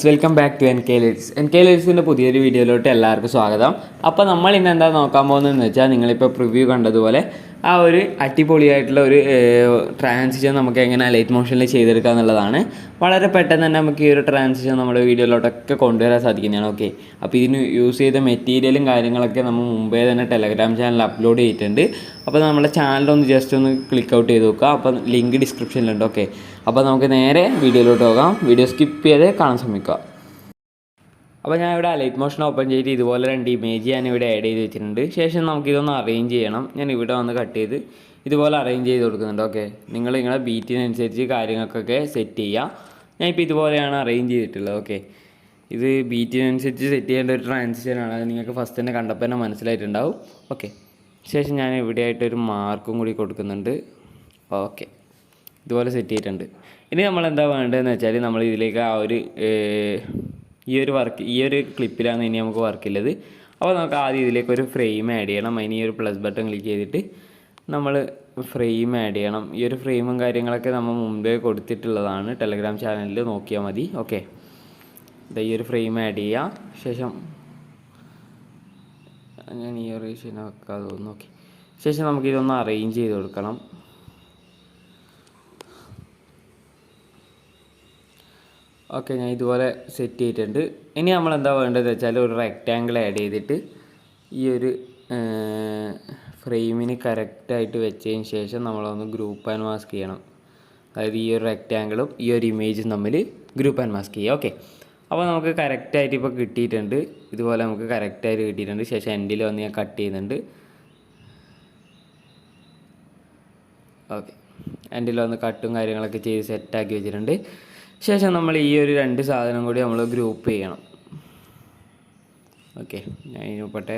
Welcome back to NKLEDITS. NKLEDITSൻ്റെ പുതിയൊരു വീഡിയോയിലോട്ട് എല്ലാവർക്കും സ്വാഗതം. അപ്പോൾ നമ്മൾ ഇന്ന് എന്താ നോക്കാൻ പോകുന്നതെന്ന് വെച്ചാൽ നിങ്ങളിപ്പോൾ പ്രിവ്യൂ കണ്ടതുപോലെ ആ ഒരു അടിപൊളിയായിട്ടുള്ള ഒരു ട്രാൻസിഷൻ നമുക്ക് എങ്ങനെ ലൈറ്റ് മോഷനിൽ ചെയ്തെടുക്കുക എന്നുള്ളതാണ്. വളരെ പെട്ടെന്ന് തന്നെ നമുക്ക് ഈ ഒരു ട്രാൻസിഷൻ നമ്മുടെ വീഡിയോയിലോട്ടൊക്കെ കൊണ്ടുവരാൻ സാധിക്കുന്നതാണ്. ഓക്കെ, അപ്പോൾ ഇതിന് യൂസ് ചെയ്ത മെറ്റീരിയലും കാര്യങ്ങളൊക്കെ നമ്മൾ മുമ്പേ തന്നെ ടെലഗ്രാം ചാനലിൽ അപ്ലോഡ് ചെയ്തിട്ടുണ്ട്. അപ്പോൾ നമ്മുടെ ചാനലൊന്ന് ജസ്റ്റ് ഒന്ന് ക്ലിക്ക് ഔട്ട് ചെയ്ത് നോക്കുക. അപ്പോൾ ലിങ്ക് ഡിസ്ക്രിപ്ഷനിലുണ്ട്. ഓക്കെ, അപ്പോൾ നമുക്ക് നേരെ വീഡിയോയിലോട്ട് പോകാം. വീഡിയോ സ്കിപ്പ് ചെയ്ത് കാണാൻ ശ്രമിക്കുക. അപ്പോൾ ഞാൻ ഇവിടെ ലൈറ്റ് മോഷൻ ഓപ്പൺ ചെയ്ത് ഇതുപോലെ 2 ഇമേജ് ഞാൻ ഇവിടെ ആഡ് ചെയ്ത് വെച്ചിട്ടുണ്ട്. ശേഷം നമുക്കിതൊന്ന് അറേഞ്ച് ചെയ്യണം. ഞാൻ ഇവിടെ വന്ന് കട്ട് ചെയ്ത് ഇതുപോലെ അറേഞ്ച് ചെയ്ത് കൊടുക്കുന്നുണ്ട്. ഓക്കെ, നിങ്ങളുടെ ബീറ്റിനനുസരിച്ച് കാര്യങ്ങൾക്കൊക്കെ സെറ്റ് ചെയ്യുക. ഞാനിപ്പോൾ ഇതുപോലെയാണ് അറേഞ്ച് ചെയ്തിട്ടുള്ളത്. ഓക്കെ, ഇത് ബീറ്റിനനുസരിച്ച് സെറ്റ് ചെയ്യേണ്ട ഒരു ട്രാൻസിഷനാണ്. അത് നിങ്ങൾക്ക് ഫസ്റ്റ് തന്നെ കണ്ടപ്പോൾ തന്നെ മനസ്സിലായിട്ടുണ്ടാവും. ഓക്കെ, ശേഷം ഞാൻ ഇവിടെ ആയിട്ടൊരു മാർക്കും കൂടി കൊടുക്കുന്നുണ്ട്. ഓക്കെ, ഇതുപോലെ സെറ്റ് ചെയ്തിട്ടുണ്ട്. ഇനി നമ്മളെന്താ വേണ്ടതെന്ന് വെച്ചാൽ നമ്മൾ ഇതിലേക്ക് ആ ഒരു ഈ ഒരു ക്ലിപ്പിലാണ് ഇനി നമുക്ക് വർക്കുള്ളത്. അപ്പോൾ നമുക്ക് ആദ്യം ഇതിലേക്ക് ഒരു ഫ്രെയിം ആഡ് ചെയ്യണം. അതിന് ഈ ഒരു പ്ലസ് ബട്ടൺ ക്ലിക്ക് ചെയ്തിട്ട് നമ്മൾ ഫ്രെയിം ആഡ് ചെയ്യണം. ഈ ഒരു ഫ്രെയിമും കാര്യങ്ങളൊക്കെ നമ്മൾ മുമ്പേ കൊടുത്തിട്ടുള്ളതാണ്. ടെലഗ്രാം ചാനലിൽ നോക്കിയാൽ മതി. ഓക്കെ, ഈ ഒരു ഫ്രെയിം ആഡ് ചെയ്യുക. ശേഷം ഞാൻ ഈ ഒരു വെക്കാതെ തോന്നുന്നു. ഓക്കെ, ശേഷം നമുക്കിതൊന്ന് അറേഞ്ച് ചെയ്ത് കൊടുക്കണം. ഓക്കെ, ഞാൻ ഇതുപോലെ സെറ്റ് ചെയ്തിട്ടുണ്ട്. ഇനി നമ്മളെന്താ വേണ്ടതെന്ന് വെച്ചാൽ ഒരു റെക്റ്റാങ്കിൾ ആഡ് ചെയ്തിട്ട് ഈ ഒരു ഫ്രെയിമിന് കറക്റ്റായിട്ട് വെച്ചതിന് ശേഷം നമ്മളൊന്ന് ഗ്രൂപ്പ് ആൻഡ് മാസ്ക് ചെയ്യണം. അതായത് ഈ ഒരു റെക്റ്റാങ്കിളും ഈ ഒരു ഇമേജും തമ്മിൽ ഗ്രൂപ്പ് ആൻഡ് മാസ്ക് ചെയ്യുക. ഓക്കെ, അപ്പോൾ നമുക്ക് കറക്റ്റായിട്ട് ഇപ്പോൾ കിട്ടിയിട്ടുണ്ട്. ഇതുപോലെ നമുക്ക് കറക്റ്റായിട്ട് കിട്ടിയിട്ടുണ്ട്. ശേഷം എൻഡിൽ വന്ന് ഞാൻ കട്ട് ചെയ്യുന്നുണ്ട്. ഓക്കെ, എൻഡിൽ വന്ന് കട്ടും കാര്യങ്ങളൊക്കെ ചെയ്ത് സെറ്റാക്കി വെച്ചിട്ടുണ്ട്. ശേഷം നമ്മൾ ഈ ഒരു 2 സാധനം കൂടി നമ്മൾ ഗ്രൂപ്പ് ചെയ്യണം. ഓക്കെ, ഞാൻ ഇതിനെപ്പട്ടെ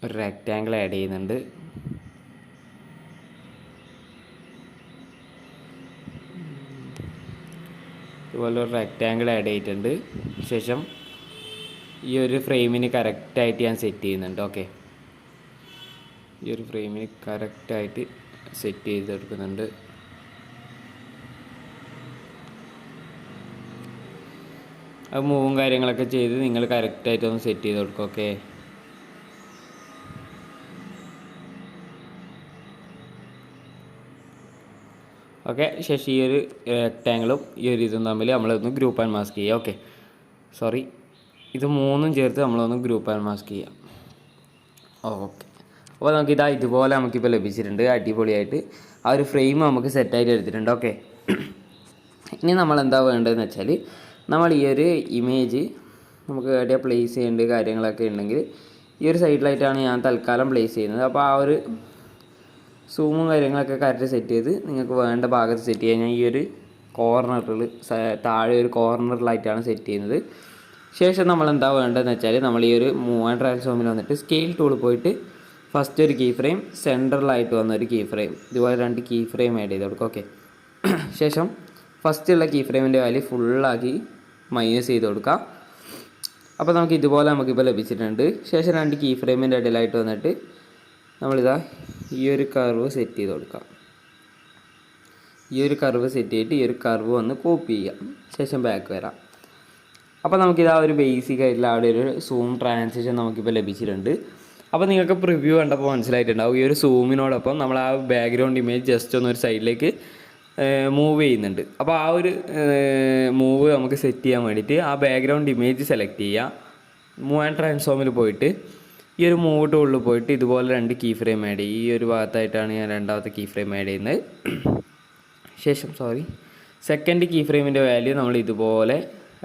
ഒരു റെക്റ്റാങ്കിൾ ആഡ് ചെയ്യുന്നുണ്ട്. ഇതുപോലെ ഒരു റെക്റ്റാങ്കിൾ ആഡ് ചെയ്തിട്ടുണ്ട്. ശേഷം ഈ ഒരു ഫ്രെയിമിന് കറക്റ്റായിട്ട് ഞാൻ സെറ്റ് ചെയ്യുന്നുണ്ട്. ഓക്കെ, ഈ ഒരു ഫ്രെയിമിന് കറക്റ്റായിട്ട് സെറ്റ് ചെയ്തെടുക്കുന്നുണ്ട്. അത് മൂവും കാര്യങ്ങളൊക്കെ ചെയ്ത് നിങ്ങൾ കറക്റ്റായിട്ടൊന്ന് സെറ്റ് ചെയ്ത് കൊടുക്കും. ഓക്കെ, ശേഷം ഈ ഒരു റെക്റ്റാങ്കിളും ഈ ഒരു ഇതും തമ്മിൽ നമ്മളൊന്ന് ഗ്രൂപ്പ് ആൻഡ് മാസ്ക് ചെയ്യുക. ഓക്കെ, ഇത് മൂന്നും ചേർത്ത് നമ്മളൊന്ന് ഗ്രൂപ്പ് ആൻഡ് മാസ്ക് ചെയ്യാം. ഓക്കെ, അപ്പോൾ നമുക്കിതാ ഇതുപോലെ നമുക്കിപ്പോൾ ലഭിച്ചിട്ടുണ്ട്. അടിപൊളിയായിട്ട് ആ ഒരു ഫ്രെയിം നമുക്ക് സെറ്റായിട്ട് എടുത്തിട്ടുണ്ട്. ഓക്കെ, ഇനി നമ്മളെന്താ വേണ്ടതെന്ന് വെച്ചാൽ നമ്മൾ ഈ ഒരു ഇമേജ് നമുക്ക് എവിടെയാണ് പ്ലേസ് ചെയ്യേണ്ട കാര്യങ്ങളൊക്കെ ഉണ്ടെങ്കിൽ ഈ ഒരു സൈഡിലായിട്ടാണ് ഞാൻ തൽക്കാലം പ്ലേസ് ചെയ്യുന്നത്. അപ്പോൾ ആ ഒരു സൂമും കാര്യങ്ങളൊക്കെ കറക്റ്റ് സെറ്റ് ചെയ്ത് നിങ്ങൾക്ക് വേണ്ട ഭാഗത്ത് സെറ്റ് ചെയ്യാൻ ഞാൻ ഈ ഒരു കോർണറിൽ താഴെ ഒരു കോർണറിലായിട്ടാണ് സെറ്റ് ചെയ്യുന്നത്. ശേഷം നമ്മൾ എന്താ വേണ്ടതെന്ന് വെച്ചാൽ നമ്മൾ ഈ ഒരു മൂവ് ആൻഡ് ട്രാൻസ്ഫോമിൽ വന്നിട്ട് സ്കെയിൽ ടൂൾ പോയിട്ട് ഫസ്റ്റ് ഒരു കീ ഫ്രെയിം, സെൻറ്ററിലായിട്ട് വന്ന ഒരു കീ ഫ്രെയിം, ഇതുപോലെ 2 കീ ഫ്രെയിം ആഡ് ചെയ്ത് കൊടുക്കും. ഓക്കെ, ശേഷം ഫസ്റ്റുള്ള കീ ഫ്രെയിമിൻ്റെ വാല്യൂ ഫുള്ളാക്കി മൈനസ് ചെയ്ത് കൊടുക്കാം. അപ്പോൾ നമുക്കിപ്പോൾ ലഭിച്ചിട്ടുണ്ട്. ശേഷം 2 കീ ഫ്രെയിമിൻ്റെ ഇടയിലായിട്ട് വന്നിട്ട് നമ്മളിതാ ഈ ഒരു കർവ് സെറ്റ് ചെയ്ത് കൊടുക്കാം. ഈ ഒരു കർവ് സെറ്റ് ചെയ്തിട്ട് ഈ ഒരു കർവ് ഒന്ന് കോപ്പി ചെയ്യാം. ശേഷം ബാക്ക് വരാം. അപ്പോൾ നമുക്കിതാ ഒരു ബേസിക് ആയിട്ടുള്ള അവിടെ ഒരു സൂം ട്രാൻസിഷൻ നമുക്കിപ്പോൾ ലഭിച്ചിട്ടുണ്ട്. അപ്പോൾ നിങ്ങൾക്ക് പ്രിവ്യൂ കണ്ടപ്പോൾ മനസ്സിലായിട്ടുണ്ടാവും. ഈ ഒരു സൂമിനോടൊപ്പം നമ്മൾ ആ ബാക്ക്ഗ്രൗണ്ട് ഇമേജ് ജസ്റ്റ് ഒന്ന് ഒരു സൈഡിലേക്ക് മൂവ് ചെയ്യുന്നുണ്ട്. അപ്പോൾ ആ ഒരു മൂവ് നമുക്ക് സെറ്റ് ചെയ്യാൻ വേണ്ടിയിട്ട് ആ ബാക്ക്ഗ്രൗണ്ട് ഇമേജ് സെലക്ട് ചെയ്യുക. മൂവ് ആൻഡ് ട്രാൻസ്ഫോമിൽ പോയിട്ട് ഈ ഒരു മൂവ് ടൂളിൽ പോയിട്ട് ഇതുപോലെ 2 കീ ഫ്രെയിം ആഡ് ചെയ്യും. ഈ ഒരു ഭാഗത്തായിട്ടാണ് ഞാൻ രണ്ടാമത്തെ കീ ഫ്രെയിം ആഡ് ചെയ്യുന്നത്. ശേഷം സെക്കൻഡ് കീ ഫ്രെയിമിൻ്റെ വാല്യൂ നമ്മൾ ഇതുപോലെ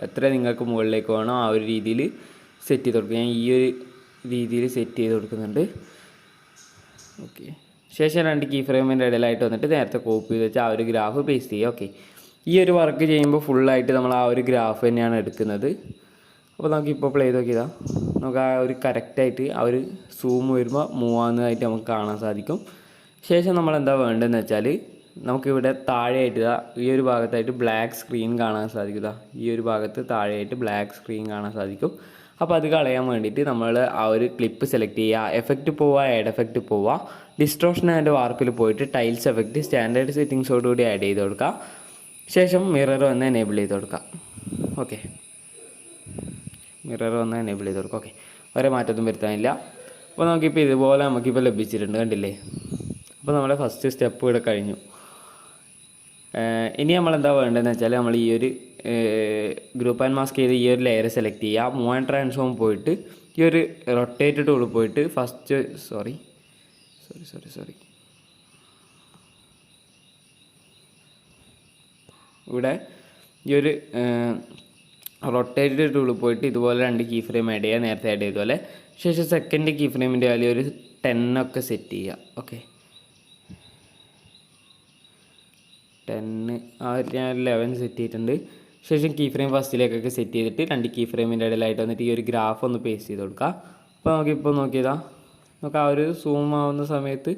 എത്ര നിങ്ങൾക്ക് മുകളിലേക്ക് വേണോ ആ ഒരു രീതിയിൽ സെറ്റ് ചെയ്ത് കൊടുക്കുക. ഞാൻ ഈ ഒരു രീതിയിൽ സെറ്റ് ചെയ്ത് കൊടുക്കുന്നുണ്ട്. ഓക്കെ, ശേഷം 2 കീ ഫ്രെയിമിൻ്റെ ഇടയിലായിട്ട് വന്നിട്ട് നേരത്തെ കോപ്പി ചെയ്ത് വെച്ചാൽ ആ ഒരു ഗ്രാഫ് പേസ്റ്റ് ചെയ്യുക. ഓക്കെ, ഈ ഒരു വർക്ക് ചെയ്യുമ്പോൾ ഫുള്ളായിട്ട് നമ്മൾ ആ ഒരു ഗ്രാഫ് തന്നെയാണ് എടുക്കുന്നത്. അപ്പോൾ നമുക്കിപ്പോൾ പ്ലേ ചെയ്ത് നോക്കിയതാ നമുക്ക് ആ ഒരു കറക്റ്റായിട്ട് ആ ഒരു സൂം വരുമ്പോൾ മൂവ് ആകുന്നതായിട്ട് നമുക്ക് കാണാൻ സാധിക്കും. ശേഷം നമ്മളെന്താ വേണ്ടതെന്ന് വെച്ചാൽ നമുക്കിവിടെ താഴെയായിട്ട് ഈ ഒരു ഭാഗത്തായിട്ട് ബ്ലാക്ക് സ്ക്രീൻ കാണാൻ സാധിക്കുക. ഈ ഒരു ഭാഗത്ത് താഴെയായിട്ട് ബ്ലാക്ക് സ്ക്രീൻ കാണാൻ സാധിക്കും. അപ്പോൾ അത് കളയാൻ വേണ്ടിയിട്ട് നമ്മൾ ആ ഒരു ക്ലിപ്പ് സെലക്ട് ചെയ്യുക. എഫക്റ്റ് പോവുക, ആഡ് എഫക്റ്റ് പോവുക, ഡിസ്ട്രോഷൻ ആൻഡ് വാർപ്പിൽ പോയിട്ട് ടൈൽസ് എഫക്റ്റ് സ്റ്റാൻഡേർഡ് സെറ്റിങ്സോടുകൂടി ആഡ് ചെയ്ത് കൊടുക്കുക. ശേഷം മിറർ വന്ന് എനേബിൾ ചെയ്ത് കൊടുക്കാം. ഓക്കെ, മിറർ വന്ന് എനേബിൾ ചെയ്ത് കൊടുക്കാം. ഓക്കെ, വേറെ മാറ്റമൊന്നും വരുത്താനില്ല. അപ്പോൾ നമുക്കിപ്പോൾ ഇതുപോലെ നമുക്കിപ്പോൾ ലഭിച്ചിട്ടുണ്ട്, കണ്ടില്ലേ? അപ്പോൾ നമ്മുടെ ഫസ്റ്റ് സ്റ്റെപ്പ് ഇവിടെ കഴിഞ്ഞു. ഇനി നമ്മളെന്താ വേണ്ടതെന്ന് വെച്ചാൽ നമ്മൾ ഈ ഒരു ഗ്രൂപ്പ് ആൻഡ് മാസ്ക് ചെയ്ത് ഈ ഒരു ലെയർ സെലക്ട് ചെയ്യുക. മൂവ് ആൻഡ് ട്രാൻസ്ഫോം പോയിട്ട് ഈ ഒരു റൊട്ടേറ്റ് ടൂൾ പോയിട്ട് ഫസ്റ്റ് ഇവിടെ ഈ ഒരു റൊട്ടേറ്റ് ടൂൾ പോയിട്ട് ഇതുപോലെ 2 കീ ഫ്രെയിം ആഡ് ചെയ്യുക, നേരത്തെ ആഡ് ചെയ്തതുപോലെ. ശേഷം സെക്കൻഡ് കീ ഫ്രെയിമിൻ്റെ വാല്യൂ ഒരു 10 ഒക്കെ സെറ്റ് ചെയ്യുക. ഓക്കെ, 10 ഞാൻ 11 സെറ്റ് ചെയ്തിട്ടുണ്ട്. ശേഷം കീ ഫ്രെയിം ഫസ്റ്റിലേക്കൊക്കെ സെറ്റ് ചെയ്തിട്ട് 2 കീ ഫ്രെയിമിൻ്റെ ഇടയിലായിട്ട് വന്നിട്ട് ഈ ഒരു ഗ്രാഫ് ഒന്ന് പേസ്റ്റ് ചെയ്ത് കൊടുക്കുക. അപ്പോൾ നമുക്കിപ്പോൾ നോക്കിയതാ, നമുക്ക് ആ ഒരു സൂം ആവുന്ന സമയത്ത്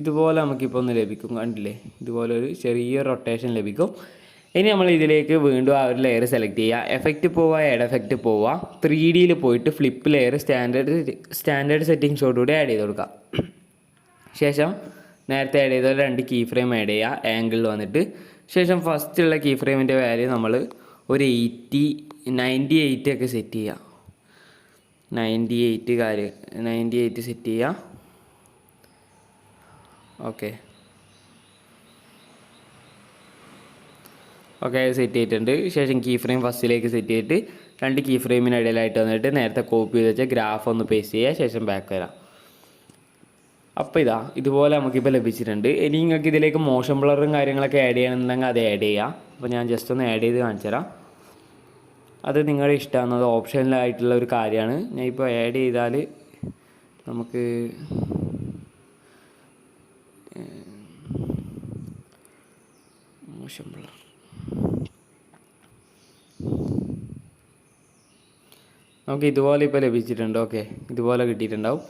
ഇതുപോലെ നമുക്കിപ്പോൾ ഒന്ന് ലഭിക്കും, കണ്ടില്ലേ? ഇതുപോലെ ഒരു ചെറിയ റൊട്ടേഷൻ ലഭിക്കും. ഇനി നമ്മൾ ഇതിലേക്ക് വീണ്ടും ആ ഒരു ലെയർ സെലക്ട് ചെയ്യുക, എഫക്റ്റ് പോവുക, ആഡ് എഫക്റ്റ് പോവുക, 3Dയിൽ പോയിട്ട് ഫ്ലിപ്പ് ലെയർ സ്റ്റാൻഡേർഡ് സെറ്റിങ്സോടുകൂടി ആഡ് ചെയ്ത് കൊടുക്കുക. ശേഷം നേരത്തെ ആഡ് ചെയ്ത 2 കീ ഫ്രെയിം ആഡ് ചെയ്യുക, ആംഗിളിൽ വന്നിട്ട്. ശേഷം ഫസ്റ്റുള്ള കീ ഫ്രെയിമിൻ്റെ വാല്യൂ നമ്മൾ ഒരു 98 ഒക്കെ സെറ്റ് ചെയ്യുക. 98 സെറ്റ് ചെയ്യുക. ഓക്കെ, സെറ്റ് ചെയ്തിട്ടുണ്ട്. ശേഷം കീ ഫ്രെയിം ഫസ്റ്റിലേക്ക് സെറ്റ് ചെയ്തിട്ട് 2 കീ ഫ്രെയിമിന് ഇടയിലായിട്ട് വന്നിട്ട് നേരത്തെ കോപ്പി ചെയ്ത് വെച്ചാൽ ഗ്രാഫ് ഒന്ന് പേസ്റ്റ് ചെയ്യുക. ശേഷം ബാക്ക് വരാം. അപ്പോൾ ഇതുപോലെ നമുക്കിപ്പോൾ ലഭിച്ചിട്ടുണ്ട്. ഇനി നിങ്ങൾക്ക് ഇതിലേക്ക് മോഷൻ ബ്ലറും കാര്യങ്ങളൊക്കെ ആഡ് ചെയ്യണമെന്നുണ്ടെങ്കിൽ അത് ആഡ് ചെയ്യാം. അപ്പോൾ ഞാൻ ജസ്റ്റ് ഒന്ന് ആഡ് ചെയ്ത് കാണിച്ചു തരാം. അത് നിങ്ങളുടെ ഇഷ്ടമാണ്, അത് ഓപ്ഷനിലായിട്ടുള്ള ഒരു കാര്യമാണ്. ഞാൻ ഇപ്പോൾ ആഡ് ചെയ്താൽ നമുക്ക് മോഷൻ ബ്ലർ നമുക്ക് ഇതുപോലെ ഇപ്പോൾ ലഭിച്ചിട്ടുണ്ട്. ഓക്കെ, ഇതുപോലെ കിട്ടിയിട്ടുണ്ടാവും.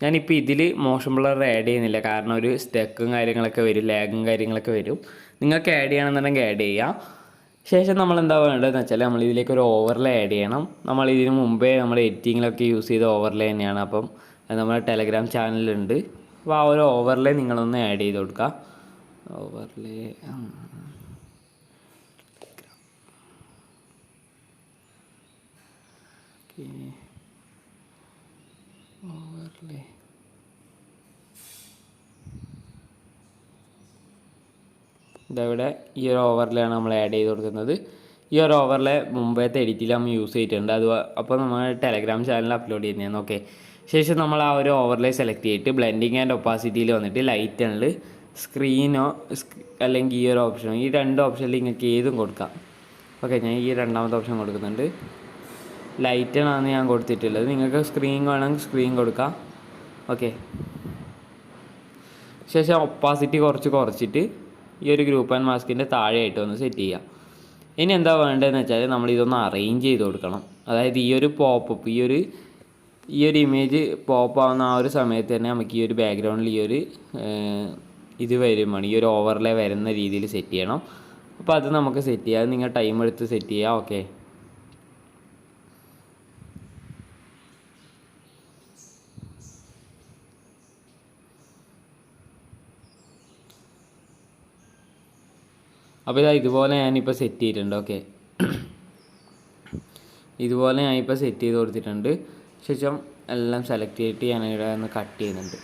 ഞാനിപ്പോൾ ഇതിൽ മോഷൻ ബ്ലർ ആഡ് ചെയ്യുന്നില്ല, കാരണം ഒരു സ്റ്റക്കും കാര്യങ്ങളൊക്കെ വരും, ലാഗും കാര്യങ്ങളൊക്കെ വരും. നിങ്ങൾക്ക് ആഡ് ചെയ്യണമെന്നുണ്ടെങ്കിൽ ആഡ് ചെയ്യാം. ശേഷം നമ്മൾ എന്താ വേണ്ടതെന്ന് വെച്ചാൽ നമ്മൾ ഇതിലേക്ക് ഒരു ഓവർലേ ആഡ് ചെയ്യണം. നമ്മൾ ഇതിന് മുമ്പേ നമ്മൾ എഡിറ്റിങ്ങിലൊക്കെ യൂസ് ചെയ്ത ഓവർലേ തന്നെയാണ്. അപ്പം നമ്മുടെ ടെലഗ്രാം ചാനലുണ്ട്. അപ്പോൾ ആ ഒരു ഓവർലേ നിങ്ങളൊന്ന് ആഡ് ചെയ്ത് കൊടുക്കുക. ഓവർലേ ഇതവിടെ ഈ ഒരു ഓവർലേ ആണ് നമ്മൾ ആഡ് ചെയ്ത് കൊടുക്കുന്നത്. ഈ ഒരു ഓവർലേ മുമ്പത്തെ എഡിറ്റിൽ നമ്മൾ യൂസ് ചെയ്തിട്ടുണ്ട്. അപ്പോൾ നമ്മൾ ടെലഗ്രാം ചാനലിൽ അപ്ലോഡ് ചെയ്യുന്നതാണ്. ഓക്കെ, ശേഷം നമ്മൾ ആ ഒരു ഓവർലേ സെലക്ട് ചെയ്തിട്ട് ബ്ലെൻഡിങ് ആൻഡ് ഒപ്പാസിറ്റിയിൽ വന്നിട്ട് ലൈറ്റ് ആണിൽ സ്ക്രീനോ അല്ലെങ്കിൽ ഈ ഒരു ഓപ്ഷനോ, ഈ 2 ഓപ്ഷനിൽ നിങ്ങൾക്ക് ഏതും കൊടുക്കാം. ഓക്കെ, ഞാൻ ഈ 2ാമത്തെ ഓപ്ഷൻ കൊടുക്കുന്നുണ്ട്. ലൈറ്റാണ് ഞാൻ കൊടുത്തിട്ടുള്ളത്. നിങ്ങൾക്ക് സ്ക്രീൻ വേണമെങ്കിൽ സ്ക്രീൻ കൊടുക്കാം. ഓക്കെ, ശേഷം ഒപ്പാസിറ്റി കുറച്ചിട്ട് ഈ ഒരു ഗ്രൂപ്പ് ആൻഡ് മാസ്കിൻ്റെ താഴെയായിട്ട് ഒന്ന് സെറ്റ് ചെയ്യാം. ഇനി എന്താ വേണ്ടതെന്ന് വെച്ചാൽ നമ്മളിതൊന്ന് അറേഞ്ച് ചെയ്ത് കൊടുക്കണം. അതായത് ഈ ഒരു പോപ്പപ്പ് ഈ ഒരു ഇമേജ് പോപ്പ് ആവുന്ന ആ ഒരു സമയത്ത് തന്നെ നമുക്ക് ഈ ഒരു ബാക്ക്ഗ്രൗണ്ടിൽ ഈ ഒരു ഇത് വരുമ്പോൾ ഈ ഒരു ഓവർലേ വരുന്ന രീതിയിൽ സെറ്റ് ചെയ്യണം. അപ്പോൾ അത് നമുക്ക് സെറ്റ് ചെയ്യാം. നിങ്ങൾ ടൈം എടുത്ത് സെറ്റ് ചെയ്യാം. ഓക്കെ, അപ്പോൾ ഇതുപോലെ ഞാനിപ്പോൾ സെറ്റ് ചെയ്തിട്ടുണ്ട്. ഓക്കെ, ഇതുപോലെ ഞാനിപ്പോൾ സെറ്റ് ചെയ്ത് കൊടുത്തിട്ടുണ്ട്. ശേഷം എല്ലാം സെലക്ട് ചെയ്തിട്ട് ഞാൻ ഇവിടെ ഒന്ന് കട്ട് ചെയ്യുന്നുണ്ട്.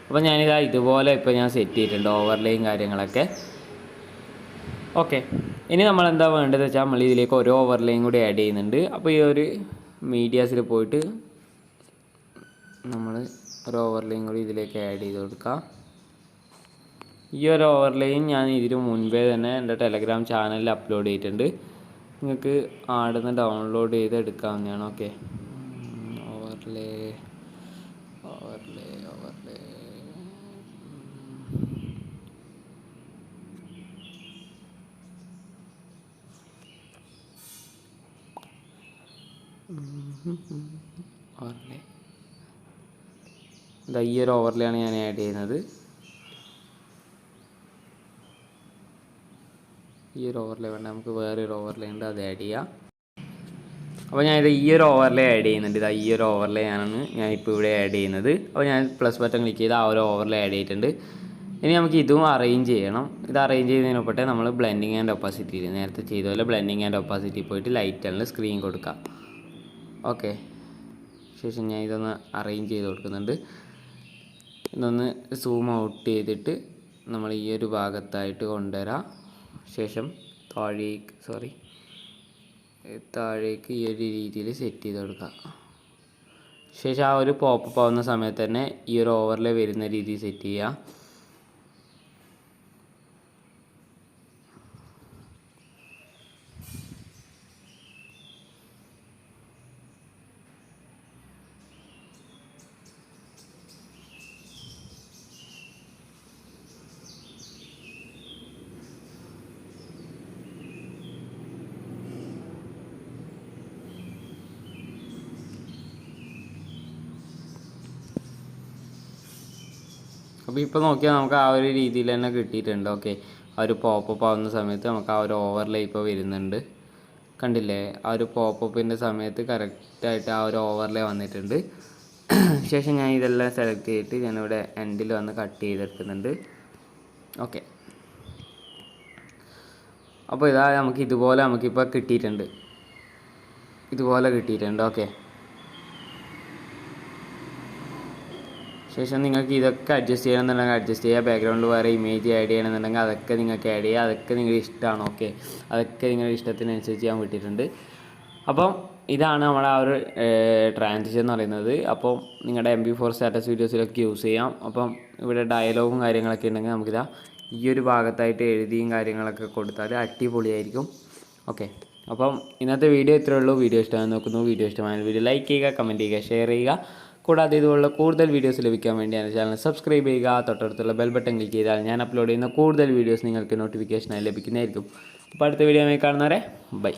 അപ്പോൾ ഇതുപോലെ ഇപ്പോൾ ഞാൻ സെറ്റ് ചെയ്തിട്ടുണ്ട്, ഓവർലേയും കാര്യങ്ങളൊക്കെ. ഓക്കെ, ഇനി നമ്മൾ എന്താ വേണ്ടതെന്ന് വെച്ചാൽ നമ്മൾ ഇതിലേക്ക് ഓരോ ഓവർലേയും കൂടി ആഡ് ചെയ്യുന്നുണ്ട്. അപ്പോൾ ഈ ഒരു മീഡിയാസിൽ പോയിട്ട് നമ്മൾ ഒരു ഓവർലേയും കൂടി ഇതിലേക്ക് ആഡ് ചെയ്ത് കൊടുക്കാം. ഈ ഒരു ഓവർലേയും ഞാൻ ഇതിന് മുൻപേ തന്നെ എൻ്റെ ടെലഗ്രാം ചാനലിൽ അപ്ലോഡ് ചെയ്തിട്ടുണ്ട്. നിങ്ങൾക്ക് ആടുന്ന് ഡൗൺലോഡ് ചെയ്ത് എടുക്കാവുന്നതാണ്. ഓക്കെ, ഓവർലേ ഈ ഒരു ഓവർലേ ആണ് ഞാൻ ആഡ് ചെയ്യുന്നത്. ഈ ഒരു ഓവർലേ വേണ്ട, നമുക്ക് വേറൊരു ഓവർലേ ഉണ്ട്, അത് ആഡ് ചെയ്യാം. അപ്പോൾ ഞാനിത് ഈ ഒരു ഓവർലേ ആഡ് ചെയ്യുന്നുണ്ട്. ഈ ഒരു ഓവർലേ ഞാനിപ്പോൾ ഇവിടെ ആഡ് ചെയ്യുന്നത്. അപ്പോൾ ഞാൻ പ്ലസ് ബട്ടൺ ക്ലിക്ക് ചെയ്ത് ആ ഒരു ഓവർലേ ആഡ് ചെയ്തിട്ടുണ്ട്. ഇനി നമുക്ക് ഇതും അറേഞ്ച് ചെയ്യണം. ഇത് അറേഞ്ച് ചെയ്യുന്നതിന് മുമ്പേ നമ്മൾ ബ്ലെൻഡിങ് ആൻഡ് ഒപ്പാസിറ്റിയിൽ നേരത്തെ ചെയ്ത പോലെ ബ്ലെൻഡിങ് ആൻഡ് ഒപ്പാസിറ്റി പോയിട്ട് ലൈറ്റാണ് സ്ക്രീൻ കൊടുക്കാം. ഓക്കെ, ശേഷം ഞാൻ ഇതൊന്ന് അറേഞ്ച് ചെയ്ത് കൊടുക്കുന്നുണ്ട്. ഇതൊന്ന് സൂം ഔട്ട് ചെയ്തിട്ട് നമ്മൾ ഈ ഒരു ഭാഗത്തായിട്ട് കൊണ്ടുവരാം. ശേഷം താഴേക്ക് ഈ ഒരു രീതിയിൽ സെറ്റ് ചെയ്ത് കൊടുക്കാം. ശേഷം ആ ഒരു പോപ്പപ്പ് ആവുന്ന സമയത്ത് തന്നെ ഈ ഒരു ഓവർലേ വരുന്ന രീതിയിൽ സെറ്റ് ചെയ്യുക. അപ്പോൾ ഇപ്പോൾ നോക്കിയാൽ നമുക്ക് ആ ഒരു രീതിയിൽ തന്നെ കിട്ടിയിട്ടുണ്ട്. ഓക്കെ, ആ ഒരു പോപ്പപ്പ് ആവുന്ന സമയത്ത് നമുക്ക് ആ ഒരു ഓവർലേ ഇപ്പോൾ വരുന്നുണ്ട്. കണ്ടില്ലേ, ആ ഒരു പോപ്പപ്പിൻ്റെ സമയത്ത് കറക്റ്റായിട്ട് ആ ഒരു ഓവർലേ വന്നിട്ടുണ്ട്. ശേഷം ഞാൻ ഇതെല്ലാം സെലക്ട് ചെയ്തിട്ട് ഞാനിവിടെ എൻഡിൽ വന്ന് കട്ട് ചെയ്തെടുക്കുന്നുണ്ട്. ഓക്കെ, അപ്പോൾ ഇതാ നമുക്കിപ്പോൾ കിട്ടിയിട്ടുണ്ട്. ഓക്കെ, ശേഷം നിങ്ങൾക്ക് ഇതൊക്കെ അഡ്ജസ്റ്റ് ചെയ്യണമെന്നുണ്ടെങ്കിൽ അഡ്ജസ്റ്റ് ചെയ്യുക. ബാക്ക്ഗ്രൗണ്ടിൽ വേറെ ഇമേജ് ആഡ് ചെയ്യണമെന്നുണ്ടെങ്കിൽ അതൊക്കെ നിങ്ങൾക്ക് ആഡ് ചെയ്യുക. അതൊക്കെ നിങ്ങളുടെ ഇഷ്ടമാണ്. ഓക്കെ, അതൊക്കെ നിങ്ങളുടെ ഇഷ്ടത്തിനനുസരിച്ച് ഞാൻ വിട്ടിട്ടുണ്ട്. അപ്പം ഇതാണ് നമ്മുടെ ആ ഒരു ട്രാൻസിഷൻ എന്ന് പറയുന്നത്. അപ്പം നിങ്ങളുടെ MP4 സ്റ്റാറ്റസ് വീഡിയോസിലൊക്കെ യൂസ് ചെയ്യാം. അപ്പം ഇവിടെ ഡയലോഗും കാര്യങ്ങളൊക്കെ ഉണ്ടെങ്കിൽ നമുക്കിതാ ഈ ഒരു ഭാഗത്തായിട്ട് എഴുതിയും കാര്യങ്ങളൊക്കെ കൊടുത്താൽ അടിപൊളിയായിരിക്കും. ഓക്കെ, അപ്പം ഇന്നത്തെ വീഡിയോ ഇത്രയേ ഉള്ളൂ. വീഡിയോ ഇഷ്ടമായി നോക്കുന്നു. വീഡിയോ ഇഷ്ടമായ വീഡിയോ ലൈക്ക് ചെയ്യുക, കമൻറ്റ് ചെയ്യുക, ഷെയർ ചെയ്യുക. കൂടാതെ ഇതുപോലുള്ള കൂടുതൽ വീഡിയോസ് ലഭിക്കാൻ വേണ്ടി എൻ്റെ ചാനൽ സബ്സ്ക്രൈബ് ചെയ്യുക. തൊട്ടടുത്തുള്ള ബെൽ ബട്ടൺ ക്ലിക്ക് ചെയ്താൽ ഞാൻ അപ്ലോഡ് ചെയ്യുന്ന കൂടുതൽ വീഡിയോസ് നിങ്ങൾക്ക് നോട്ടിഫിക്കേഷനായി ലഭിക്കുന്നതായിരിക്കും. അപ്പോൾ അടുത്ത വീഡിയോയുമായി കാണുന്നവരെ ബൈ.